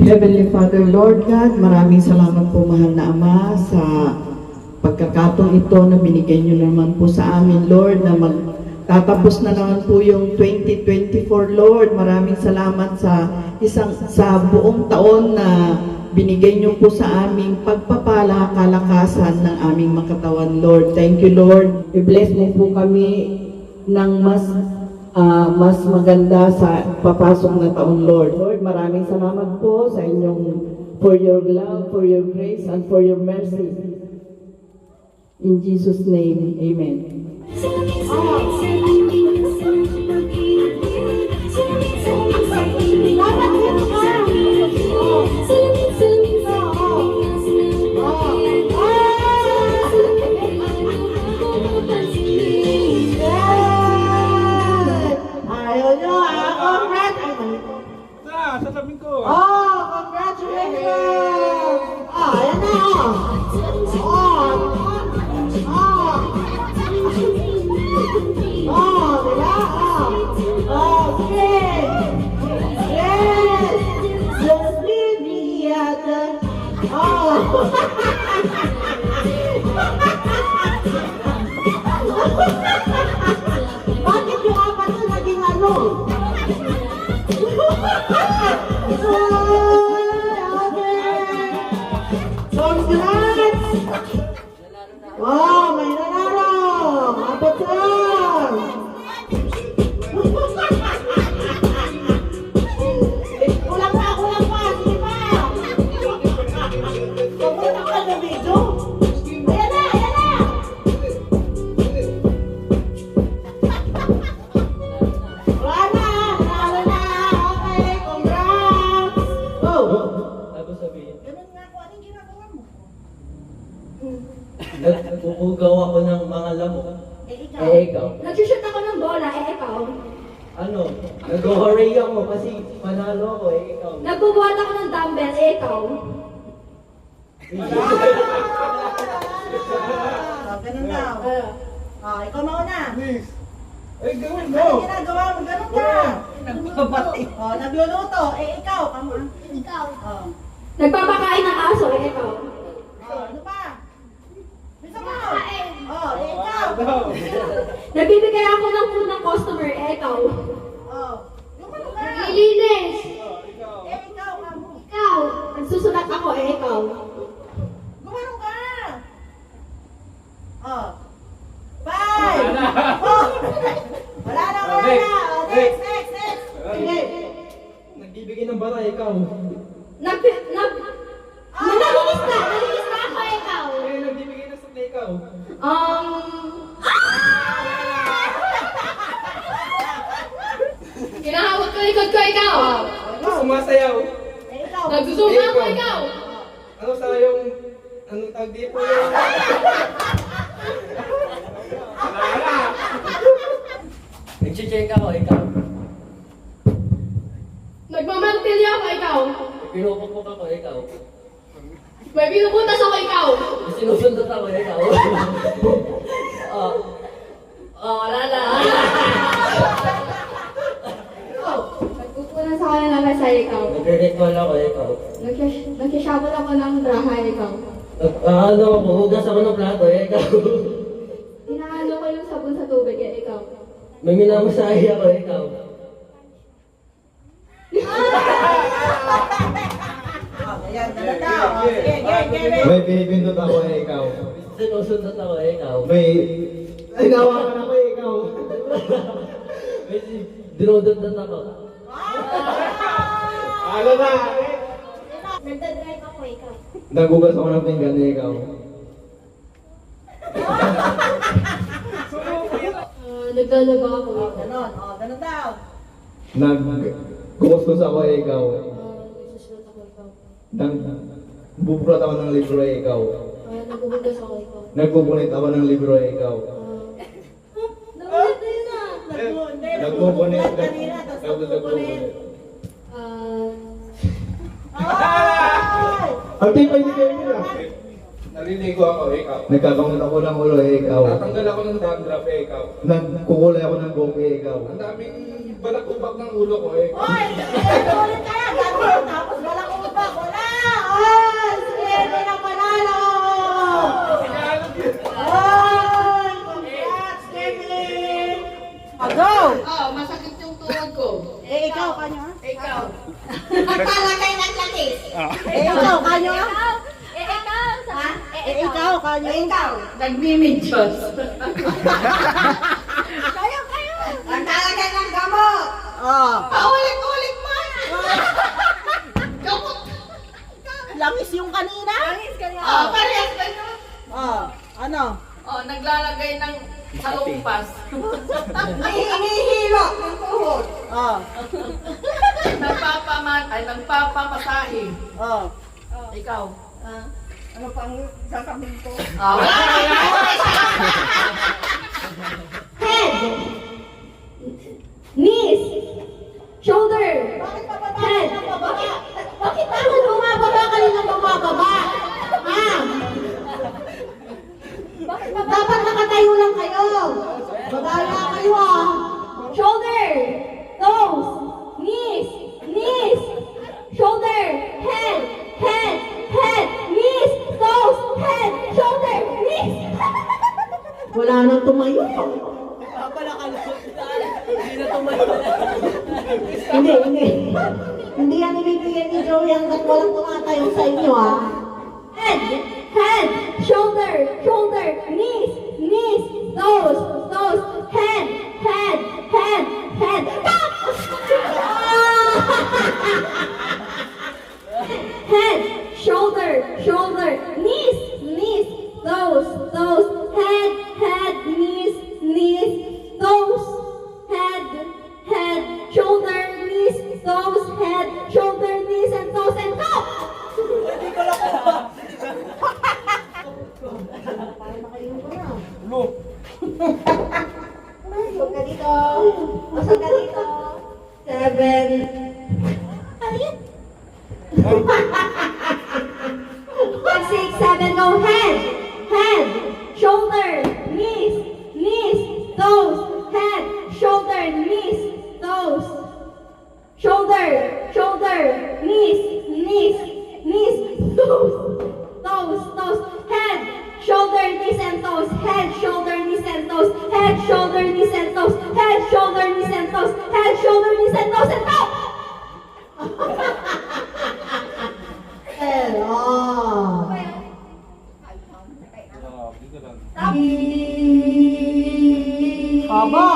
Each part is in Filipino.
Heavenly Father, Lord God, maraming salamat po mahal na Ama sa pagkakataong ito na binigay niyo naman po sa amin, Lord, na magtatapos na naman po yung 2024, Lord. Maraming salamat sa buong taon na binigay niyo po sa aming pagpapala, kalakasan ng aming makatawan, Lord. Thank you, Lord. I-bless mo po kami ng mas maganda sa papasok na taon, Lord. Lord, maraming salamat po sa inyong for your love, for your grace, and for your mercy. In Jesus' name, Amen. Sasabihin ko. Oh, congratulations! Ah, ayan na! Diba? Great! Yes! Just leave me at the... Bakit yung apat na naging ano? Congrats! Wow, may nanalo! Apat lang! Kulang pa! Sige pa! Pumunta ka na video? Ayan na! Wala na! Nanalo na! Okay, congrats! Oh! Tapos sabihin, Ganun nga ako, anong ginagawa mo? nagpupugaw ako ng mga lamok. Ikaw? Ikaw. Nagsushoot ako ng bola, ikaw. Ano? Nag-hooray ako kasi panalo ako, ikaw. Nagbubuhat ako ng dumbbell, ikaw. Ganun daw. Ikaw mauna. Please. Ay, gawin mo. Ano ginagawa mo? Ganun ka. Nagbabati. Nagluluto. Ikaw. Ikaw. Oh. Nagpapakain ng aso, ikaw. Ano pa? Bisa mo. Nagpapakain. Ikaw. Ano? Nagbibigay ako ng food ng customer, ikaw. Gumano ka. Naglilinis. Ikaw. Ikaw. Kamo. Ikaw. Nagsusulat ako, ikaw. Gumano ka. Five. Wala na. Wala na. Next. Next. Sige. Nagbibigay ng bara, ikaw. Nalinis na ako, ikaw. Eh, nagbibigay ng supply, ikaw. Kinahawag ko likod ko, ikaw. Sumasayaw. Ikaw. Nagsusuma ako, ikaw. Ano sa yung... Anong tag dito yung... Nag-check ako, ikaw. Nagmamantilya ako, ikaw. Pinupukpok ako, ikaw. May pinupuntas ako, ikaw. Sinusundot ako, ikaw. Wala na. Nagpupunan sa akin ng mesa, ikaw. Nagre-recall ako, ikaw. Nagsishabot ako ng braha, ikaw. Ano, hugas ako ng plato, ikaw. Inaano ko yung sabon sa tubig, ikaw. May minamasahe ako, ikaw. Ayan, dala daw. Sige. May pinipindot ako, ikaw. Sinusundot ako, ikaw. May... Ay, nawakan ako, ikaw. May dinudot ako. Ano na? Nagdadrive ako, ikaw. Nagugas ako ng pinggan, ikaw. Naglalaba ako, ikaw. Ganon. Ganon daw. Nagkuskus ako, ikaw. Nagsusulat ako, ikaw. Bubulat ako ng libro, ikaw. Nagbubugas ako, ikaw. Nagbubunit ako ng libro, ikaw. Nabulit na yun ah. Nagbubunit. Kanina, tapos nagbubunit. Ang tipay ni kayo nila. Naliligo ako, ikaw. Nagkakamot ako ng ulo, ikaw. Tatanggal ako ng dandruff, ikaw. Nagkukulay ako ng buhok, ikaw. Ang daming balak-ubak ng ulo ko, ikaw. Hoy! Ulit ka! Gagawin tapos wala ko ba? Maglalagay ng latis. Ikaw, kanyo? Ikaw. Ha? Ikaw, kanyo? Ikaw. Nagmimidyos. Kayo. Maglalagay ng gamot. Oh, Paulit-ulit mo. Gamot. langis yung kanina? Parehas ba yun? Oh, ano? Naglalagay ng salumpas. Hinihilo ng tuhod. Oh, Nagpapamasahe. oh. Ikaw. Ano pang sasabihin ko? Head. Knees. Shoulder. Bakit pababa? Head. Bakit ako bumababa ka rin ng bumababa? Ha? Dapat nakatayo lang kayo. Madaya kayo ah. Shoulder. Toes. Knees. Knees. Shoulder. Head. Head. Head. Knees. Toes. Head. Shoulder. Knees. Wala nang tumayo. Hindi. Hindi yan ibibigay ni Joey hanggat walang tumatayo sa inyo, ha? Head, head, shoulder, shoulder, knees, knees, toes, toes, head, head, head, head. Head, shoulder, shoulder, knees, knees, toes, toes, head, head, knees, knees, toes, head, head, shoulder, knees, toes, head, shoulder, knees, and toes, and go! Pasok ka dito. Pasok ka dito. 7. Ano yan? 5, 6, 7, go! Head, head, shoulder, knees, knees, toes, head, shoulder, knees, toes, shoulder, shoulder, knees, knees, knees, toes, toes, toes, head, shoulder, knees, and toes, head, shoulder, knees, and toes, head, shoulder, knees, and toes, head, shoulder, knees, and toes, head, shoulder, knees, and toes, and go! Oh. Haba.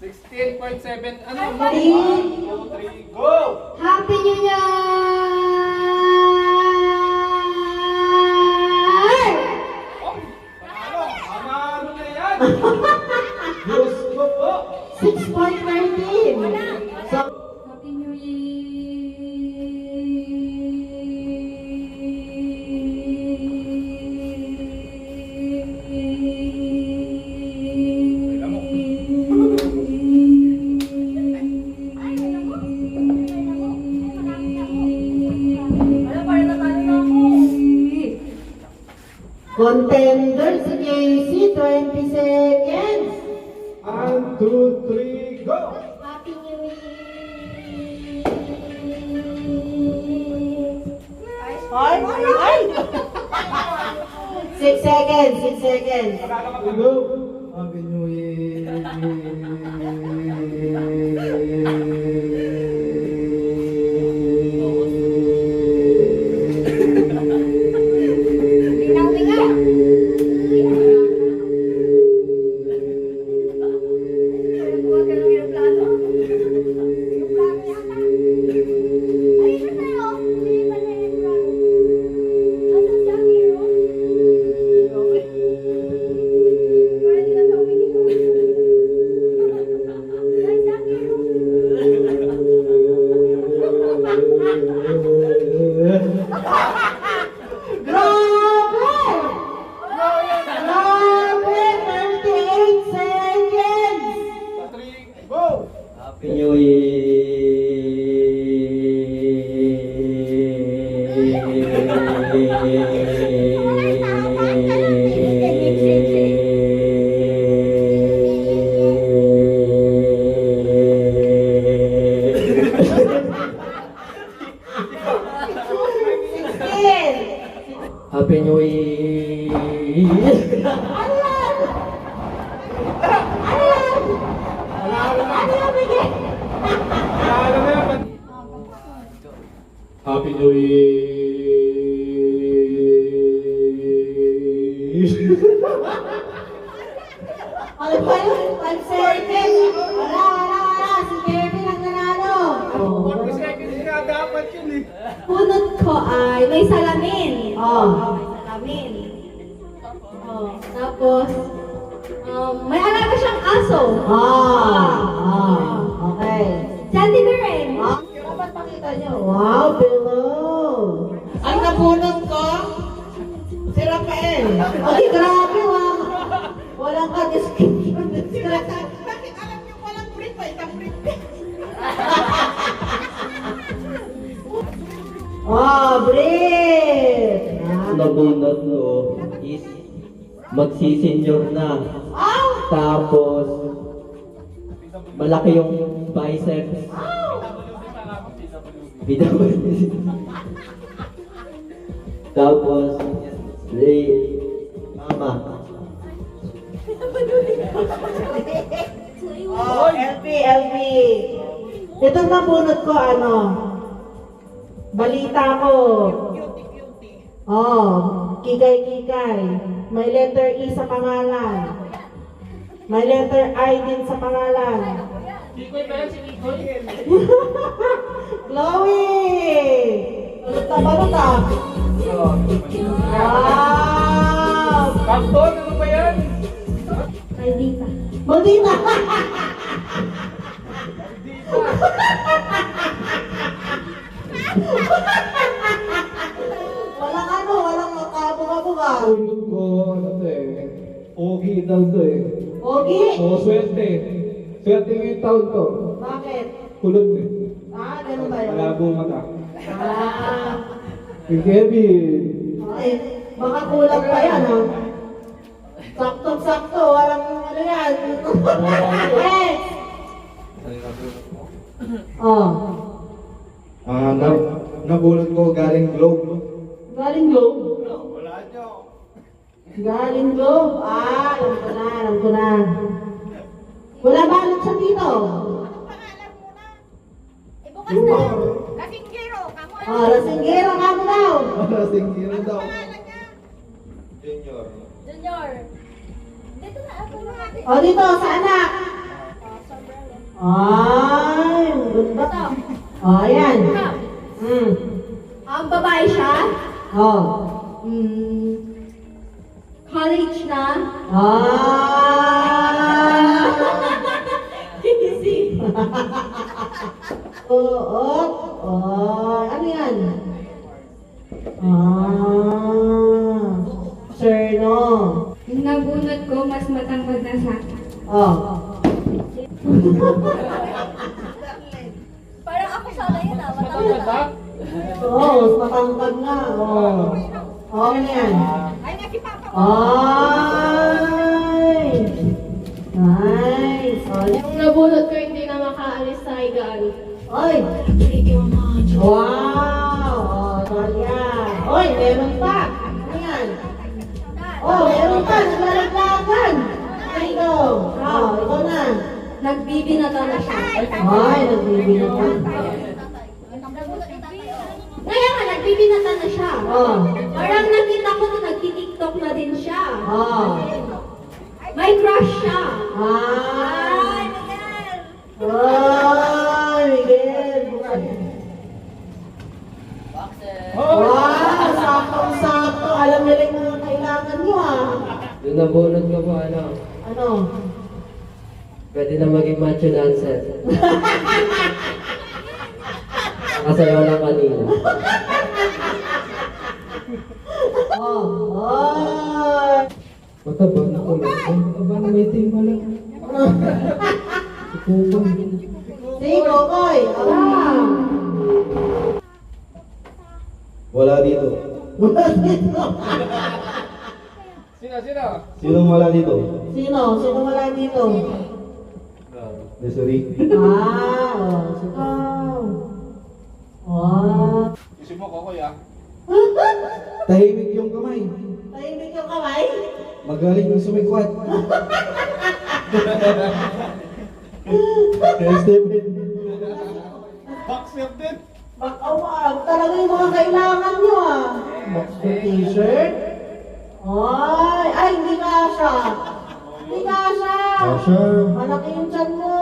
16.7. Ano? Happy. 1, 2, 3, go! Happy New Year! Panalo na yan! Diyos ko po! 6.13. Happy New Contender si JC, 20 seconds. 1, 2, 3, go! Happy New Year! Ay! 6 seconds, 6 seconds. Go! Happy New Year! Grabe! 38 seconds. 3, go! Happy New Year! 16. Happy New Year! Panalo na yan! Happy New Year! Ano ba yun? 5 seconds. Wala. Si Kevin ang nanalo. 40 seconds nga dapat yun eh. Bunot ko ay may salamin. Oh. May salamin. Oh, tapos, may alaga siyang aso. Okay. Sandy Beren. Dapat pakita nyo. Wow, below. Ang nabunot ko, si Rafael. Ay, grabe, wow. Walang ka-description. Bakit alam nyo walang print pa? Itang print. Oh, Brit! Nabunot ko is magsisenyor na. Tapos, malaki yung biceps. PWD. Tapos, mama. Oh, LB. Itong nabunot ko, ano? Balita ko. Oh, kikay. May letter E sa pangalan. May letter I din sa pangalan. Kikoy ba yan si Kikoy? Chloe! Balot na balot ah. Wow! Kapton, ano ba yan? Maldita. Maldita! walang makabuga-buga. Bunot ko, ano to eh. Pogi daw to eh. Pogi? Oo, swerte. Swerte ngayong taon to. Bakit? Kulot eh. Ganun ba yun? Malabo mata. Ah, Kay Kevin. ay, baka kulang pa yan, ha? Sakto-sakto, walang ano yan. Yes! Oh, Nabunot ko galing Globe. galing Globe. Galing Globe. Alam ko na. Wala balot sa dito. Bukas na. Lasinggero. Kamu Oh, lasinggero ka mo daw. Singkiro daw. Junior. Dito na ako natin. Oh, dito, sa anak. Ay, ang ganda. Oh, ayan. Ang babae siya. Oh. College na. Easy. Ano yan? Sir, no. Yung nabunot ko, mas matangkad na sa akin. Oh. Parang ako sana yun ah. Matangkad? Mas matangkad nga. Ano yan? Ay, nakipapa mo. Ay! Nice! Yung nabunot ko, hindi na makaalis sa higaan. Oy! Wow! Yan. Oy, meron pa! Ano yan? Meron pa! Naglalaglagan! Ito! Ikaw na! Nagbibinata na siya. Ay, nagbibinatan. Kaya nga, nagbibinata na siya. Oh. Parang nakita ko na nagtitiktok na din siya. Oh. May crush siya. Ay, Miguel! Wow! Sakto-sakto! Alam nila yung mga kailangan nyo, ha? Yung nabunot ko po, Ano? pwede na maging macho dancer. Nakasayaw lang kanina. Mataba na ko lang. Mataba na may team pala. Si Kokoy! Wala dito. Wala dito! Sino? Sinong wala dito? Sino? Sino wala dito? Desiree. Ikaw. Isip mo, Kokoy ah. Tahimik yung kamay. Tahimik yung kamay? Magaling yung sumikwat. Kaya Stephen. Boxer din. Makawag. Talaga yung mga kailangan nyo ah. Box t-shirt. Ay, hindi kasha. Hindi kasha. Kasha. Malaki yung tiyan mo.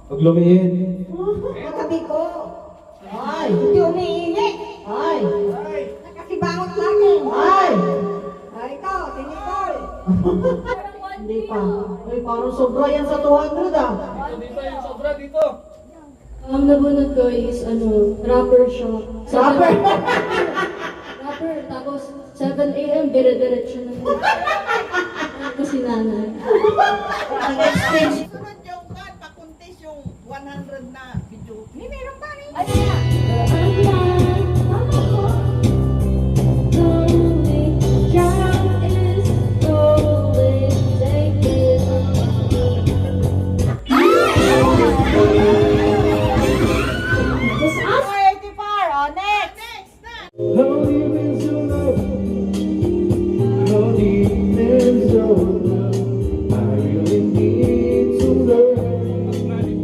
Pag lumihin. Katabi ko. Ay. Hindi umiinit. Ay. Kasi bangot lagi. Ay. Ay, ito, tinikol. Hindi pa. Ay, parang sobra yan sa 200 ah. Dito yung sobra dito. Ang nabunod ko is, rapper siya. Rapper. Rapper, tapos 7 a.m. dire-diretso na. Kasi nanay. Nag-exchange. Sunod yung kan, pakuntis yung 100 na video. May meron pa rin. Ano na? How deep is your love? How deep is your love? I really need to learn.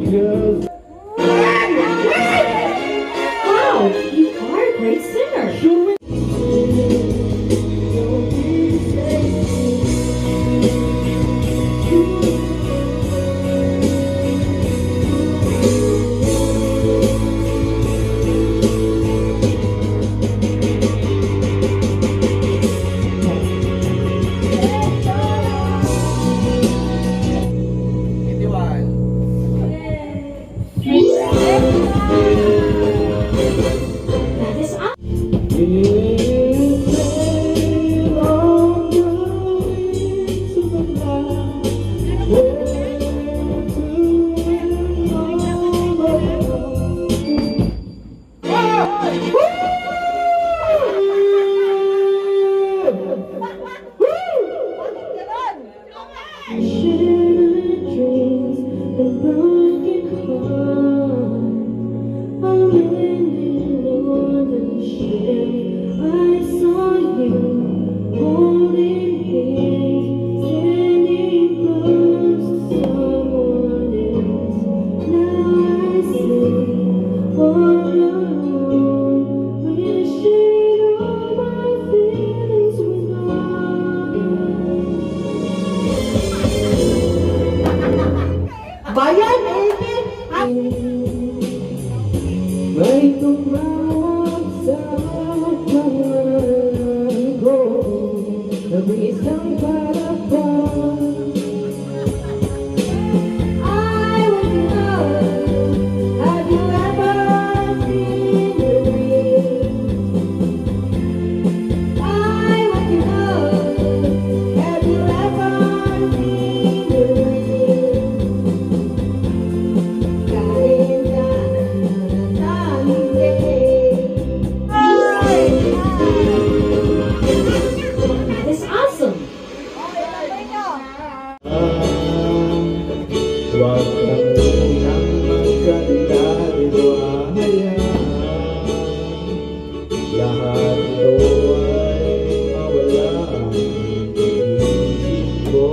Because Wow, you are a great singer. That is awesome. Bayan, Elvin. may tumawag sa pangalan ko ng isang palakpak. I want to know, have you ever seen the real? I want to know, have you ever seen the real? Galing ka sa hindi. That is awesome. Huwag kang munang magkandalito, hayaan lahat ito ay mawala ang isip ko.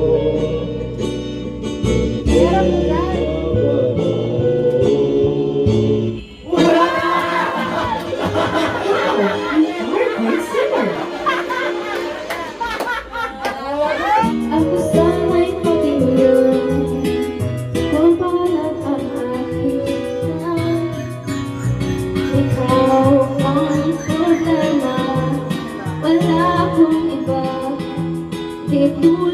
Ako sana'y patingin kung palat ang aking ikaw ang problema, wala akong iba, di tulad